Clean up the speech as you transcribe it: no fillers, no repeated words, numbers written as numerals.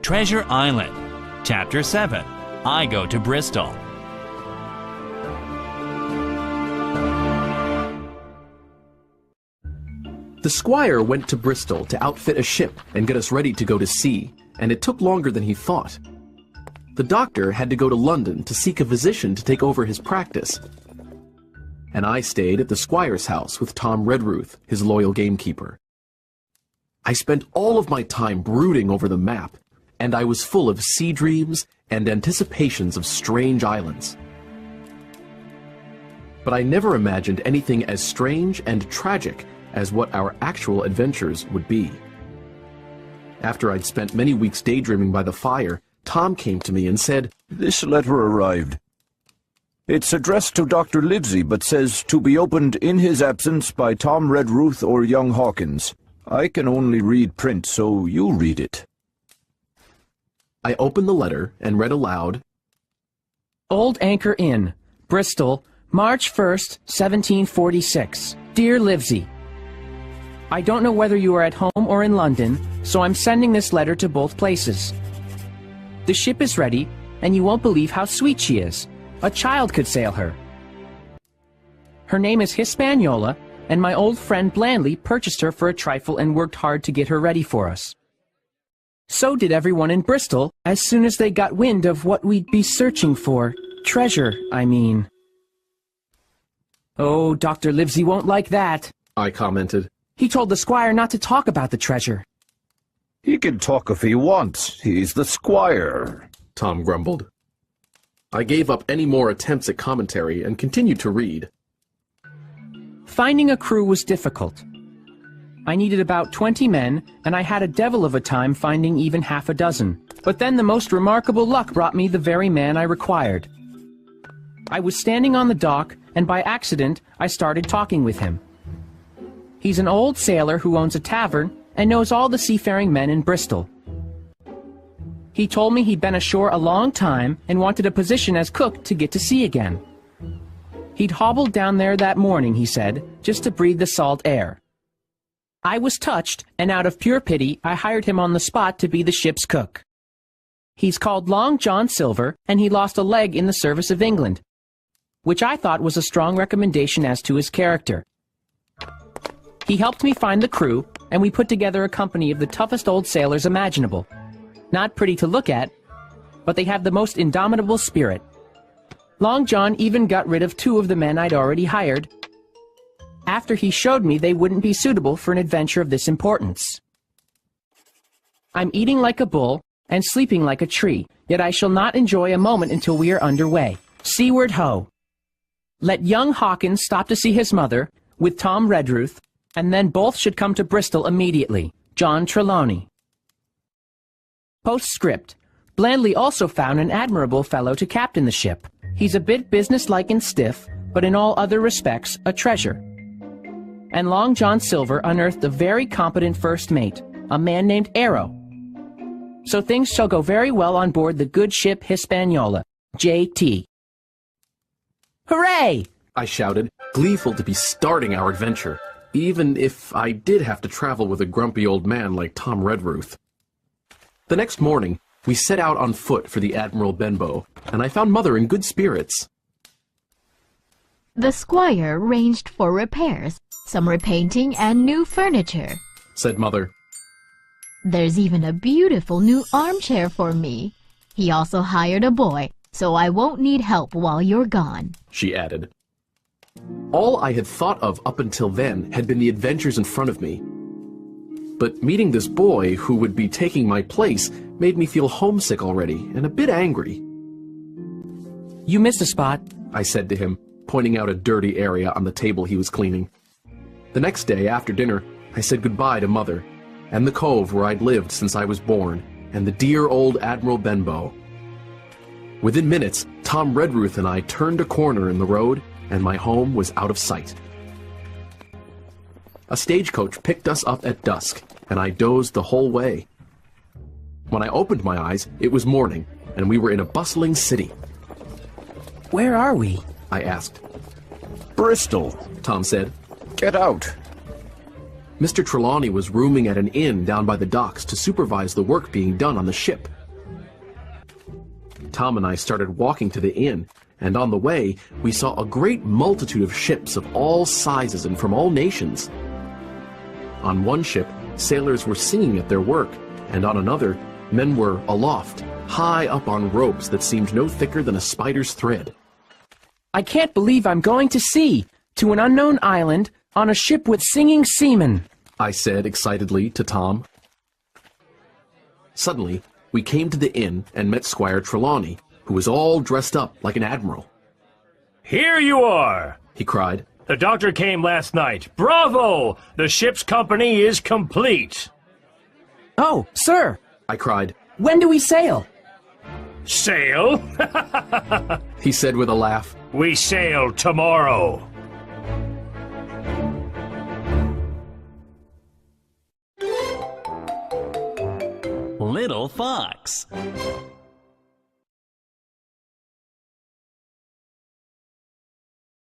Treasure Island. Chapter 7. I Go to Bristol. The squire went to Bristol to outfit a ship and get us ready to go to sea, and it took longer than he thought. The doctor had to go to London to seek a physician to take over his practice. And I stayed at the squire's house with Tom Redruth, his loyal gamekeeper. I spent all of my time brooding over the map, and I was full of sea dreams and anticipations of strange islands. But I never imagined anything as strange and tragic as what our actual adventures would be. After I'd spent many weeks daydreaming by the fire, Tom came to me and said, "This letter arrived. It's addressed to Dr. Livesey, but says to be opened in his absence by Tom Redruth or young Hawkins. I can only read print, so you read it." I opened the letter and read aloud, Old Anchor Inn, Bristol, March 1st, 1746. Dear Livesey, I don't know whether you are at home or in London, so I'm sending this letter to both places. The ship is ready, and you won't believe how sweet she is. A child could sail her. Her name is Hispaniola, and my old friend Blandley purchased her for a trifle and worked hard to get her ready for us. So did everyone in Bristol, as soon as they got wind of what we'd be searching for. Treasure, I mean. Oh, Dr. Livesey won't like that, I commented. He told the squire not to talk about the treasure. He can talk if he wants. He's the squire, Tom grumbled. I gave up any more attempts at commentary and continued to read. Finding a crew was difficult. I needed about 20 men, and I had a devil of a time finding even half a dozen. But then the most remarkable luck brought me the very man I required. I was standing on the dock, and by accident, I started talking with him. He's an old sailor who owns a tavern and knows all the seafaring men in Bristol. He told me he'd been ashore a long time and wanted a position as cook to get to sea again. He'd hobbled down there that morning, he said, just to breathe the salt air. I was touched, and out of pure pity, I hired him on the spot to be the ship's cook. He's called Long John Silver, and he lost a leg in the service of England, which I thought was a strong recommendation as to his character. He helped me find the crew, and we put together a company of the toughest old sailors imaginable. Not pretty to look at, but they have the most indomitable spirit. Long John even got rid of 2 of the men I'd already hired, after he showed me they wouldn't be suitable for an adventure of this importance. I'm eating like a bull and sleeping like a tree, yet I shall not enjoy a moment until we are underway. Seaward ho! Let young Hawkins stop to see his mother, with Tom Redruth, and then both should come to Bristol immediately. John Trelawney. Postscript. Blandley also found an admirable fellow to captain the ship. He's a bit businesslike and stiff, but in all other respects a treasure. And Long John Silver unearthed a very competent first mate, a man named Arrow. So things shall go very well on board the good ship Hispaniola. J.T. Hooray! I shouted, gleeful to be starting our adventure, even if I did have to travel with a grumpy old man like Tom Redruth. The next morning, we set out on foot for the Admiral Benbow, and I found Mother in good spirits. The squire arranged for repairs, some repainting and new furniture, said Mother. There's even a beautiful new armchair for me. He also hired a boy, so I won't need help while you're gone, she added. All I had thought of up until then had been the adventures in front of me. But meeting this boy who would be taking my place made me feel homesick already and a bit angry. You missed a spot, I said to him, pointing out a dirty area on the table he was cleaning. The next day after dinner, I said goodbye to Mother, and the cove where I'd lived since I was born, and the dear old Admiral Benbow. Within minutes, Tom Redruth and I turned a corner in the road, and my home was out of sight. A stagecoach picked us up at dusk, and I dozed the whole way. When I opened my eyes, it was morning, and we were in a bustling city. Where are we? I asked. Bristol, Tom said. Get out. Mr. Trelawney was rooming at an inn down by the docks to supervise the work being done on the ship. Tom and I started walking to the inn, and on the way, we saw a great multitude of ships of all sizes and from all nations. On one ship, sailors were singing at their work, and on another, men were aloft, high up on ropes that seemed no thicker than a spider's thread. I can't believe I'm going to sea, to an unknown island, on a ship with singing seamen, I said excitedly to Tom. Suddenly, we came to the inn and met Squire Trelawney, who was all dressed up like an admiral. "Here you are!" he cried. "The doctor came last night. Bravo! The ship's company is complete." "Oh, sir," I cried. "when do we sail?" "Sail?" he said with a laugh. "We sail tomorrow." Little Fox.